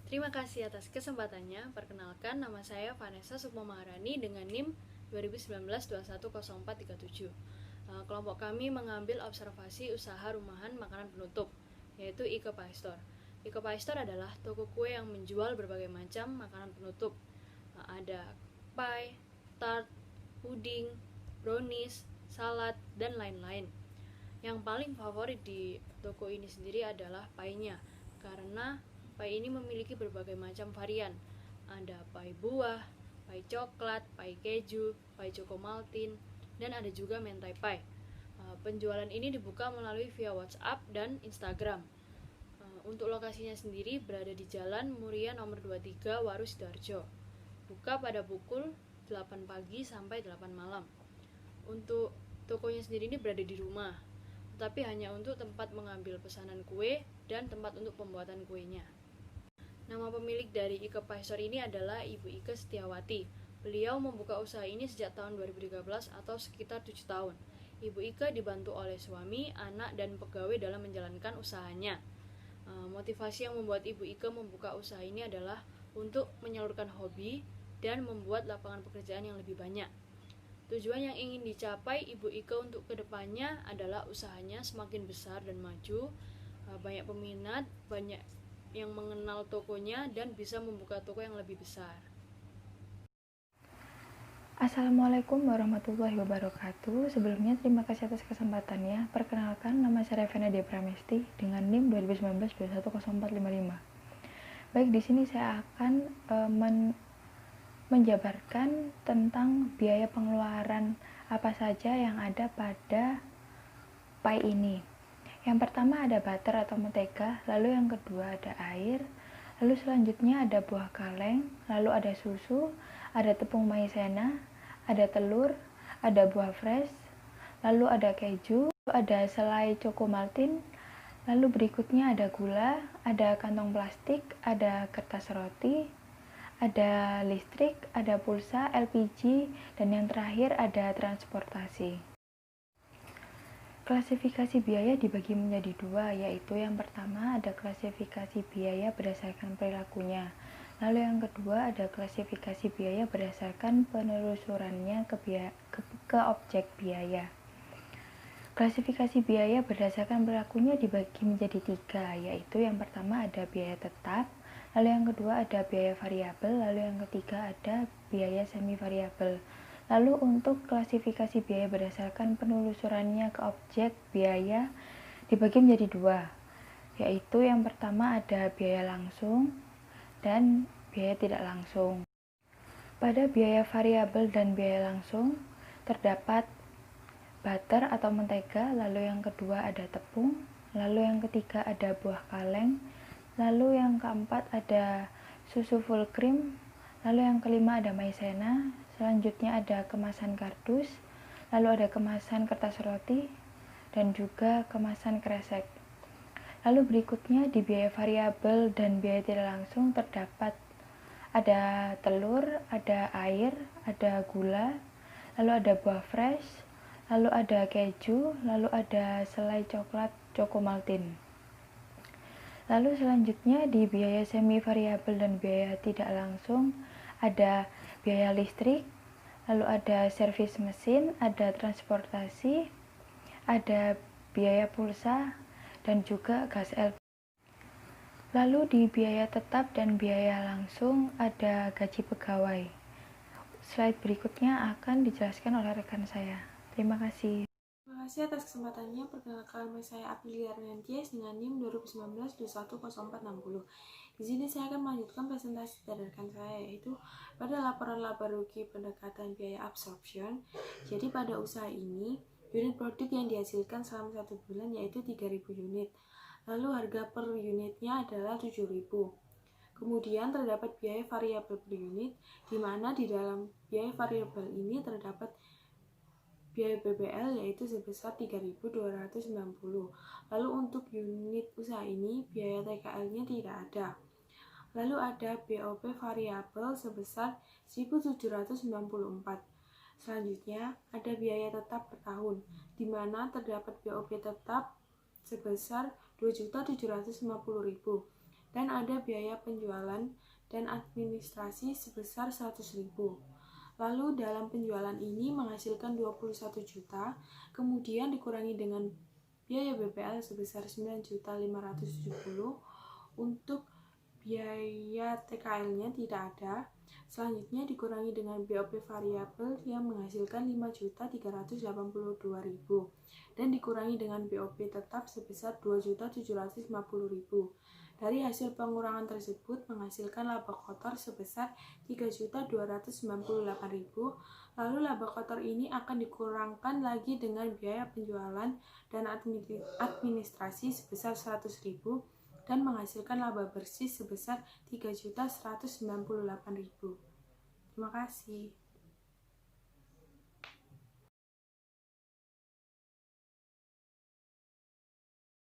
Terima kasih atas kesempatannya. Perkenalkan, nama saya Vanessa Sukma Maharani dengan NIM 2019-210437. Kelompok kami mengambil observasi usaha rumahan makanan penutup, yaitu Ike Pie Store. Ike Pie Store adalah toko kue yang menjual berbagai macam makanan penutup. Ada pie, tart, puding, brownies, salad, dan lain-lain. Yang paling favorit di toko ini sendiri adalah pie-nya, karena pie ini memiliki berbagai macam varian. Ada pie buah, pie coklat, pie keju, pie chocomaltin, dan ada juga mentai pie. Penjualan ini dibuka melalui via WhatsApp dan Instagram. Untuk lokasinya sendiri berada di Jalan Muria nomor 23 Waru Sidoarjo. Buka pada pukul 8 pagi sampai 8 malam. Untuk tokonya sendiri ini berada di rumah, tetapi hanya untuk tempat mengambil pesanan kue dan tempat untuk pembuatan kuenya. Nama pemilik dari Ike Pie Store ini adalah Ibu Ike Setiawati. Beliau membuka usaha ini sejak tahun 2013 atau sekitar 7 tahun. Ibu Ike dibantu oleh suami, anak, dan pegawai dalam menjalankan usahanya. Motivasi yang membuat Ibu Ike membuka usaha ini adalah untuk menyalurkan hobi dan membuat lapangan pekerjaan yang lebih banyak. Tujuan yang ingin dicapai Ibu Ike untuk kedepannya adalah usahanya semakin besar dan maju, banyak peminat, banyak yang mengenal tokonya, dan bisa membuka toko yang lebih besar. Assalamualaikum warahmatullahi wabarakatuh. Sebelumnya terima kasih atas kesempatannya. Perkenalkan, nama saya Revena D. Pramesti dengan NIM 2019-210455. Baik, di sini saya akan menjabarkan tentang biaya pengeluaran apa saja yang ada pada pie ini. Yang pertama ada butter atau mentega, lalu yang kedua ada air, lalu selanjutnya ada buah kaleng, lalu ada susu, ada tepung maizena, ada telur, ada buah fresh, lalu ada keju, ada selai chocomaltin, lalu berikutnya ada gula, ada kantong plastik, ada kertas roti, ada listrik, ada pulsa, LPG, dan yang terakhir ada transportasi. Klasifikasi biaya dibagi menjadi dua, yaitu yang pertama ada klasifikasi biaya berdasarkan perilakunya. Lalu yang kedua ada klasifikasi biaya berdasarkan penelusurannya ke objek biaya. Klasifikasi biaya berdasarkan perilakunya dibagi menjadi tiga, yaitu yang pertama ada biaya tetap, lalu yang kedua ada biaya variabel, lalu yang ketiga ada biaya semi variabel. Lalu untuk klasifikasi biaya berdasarkan penelusurannya ke objek biaya dibagi menjadi dua, yaitu yang pertama ada biaya langsung dan biaya tidak langsung. Pada biaya variabel dan biaya langsung terdapat butter atau mentega, lalu yang kedua ada tepung, lalu yang ketiga ada buah kaleng, lalu yang keempat ada susu full cream, lalu yang kelima ada maizena, selanjutnya ada kemasan kardus, lalu ada kemasan kertas roti, dan juga kemasan kresek. Lalu berikutnya di biaya variabel dan biaya tidak langsung terdapat ada telur, ada air, ada gula, lalu ada buah fresh, lalu ada keju, lalu ada selai coklat chocomaltin. Lalu selanjutnya di biaya semi variabel dan biaya tidak langsung ada biaya listrik, lalu ada servis mesin, ada transportasi, ada biaya pulsa, dan juga gas LPG. Lalu di biaya tetap dan biaya langsung ada gaji pegawai. Slide berikutnya akan dijelaskan oleh rekan saya. Terima kasih. Terima kasih atas kesempatannya. Perkenalkan, nama saya Aprilia Renantias dengan NIM 2019-210460. Di sini saya akan melanjutkan presentasi dari rekan saya, yaitu pada laporan laba rugi pendekatan biaya absorption. Jadi pada usaha ini, unit produk yang dihasilkan selama 1 bulan yaitu 3.000 unit. Lalu harga per unitnya adalah 7.000. Kemudian terdapat biaya variabel per unit, di mana di dalam biaya variabel ini terdapat biaya BBL yaitu sebesar 3.290. Lalu untuk unit usaha ini biaya TKL-nya tidak ada. Lalu ada BOP variabel sebesar 1.794. Selanjutnya ada biaya tetap per tahun, di mana terdapat BOP tetap sebesar 2.750.000. dan ada biaya penjualan dan administrasi sebesar 100.000. Lalu dalam penjualan ini menghasilkan 21 juta, kemudian dikurangi dengan biaya BPL sebesar 9.570. Untuk biaya TKL-nya tidak ada. Selanjutnya dikurangi dengan BOP variabel yang menghasilkan 5.382.000 dan dikurangi dengan BOP tetap sebesar 2.750.000. Dari hasil pengurangan tersebut menghasilkan laba kotor sebesar 3.298.000. Lalu laba kotor ini akan dikurangkan lagi dengan biaya penjualan dan administrasi sebesar 100.000 dan menghasilkan laba bersih sebesar 3.198.000. Terima kasih.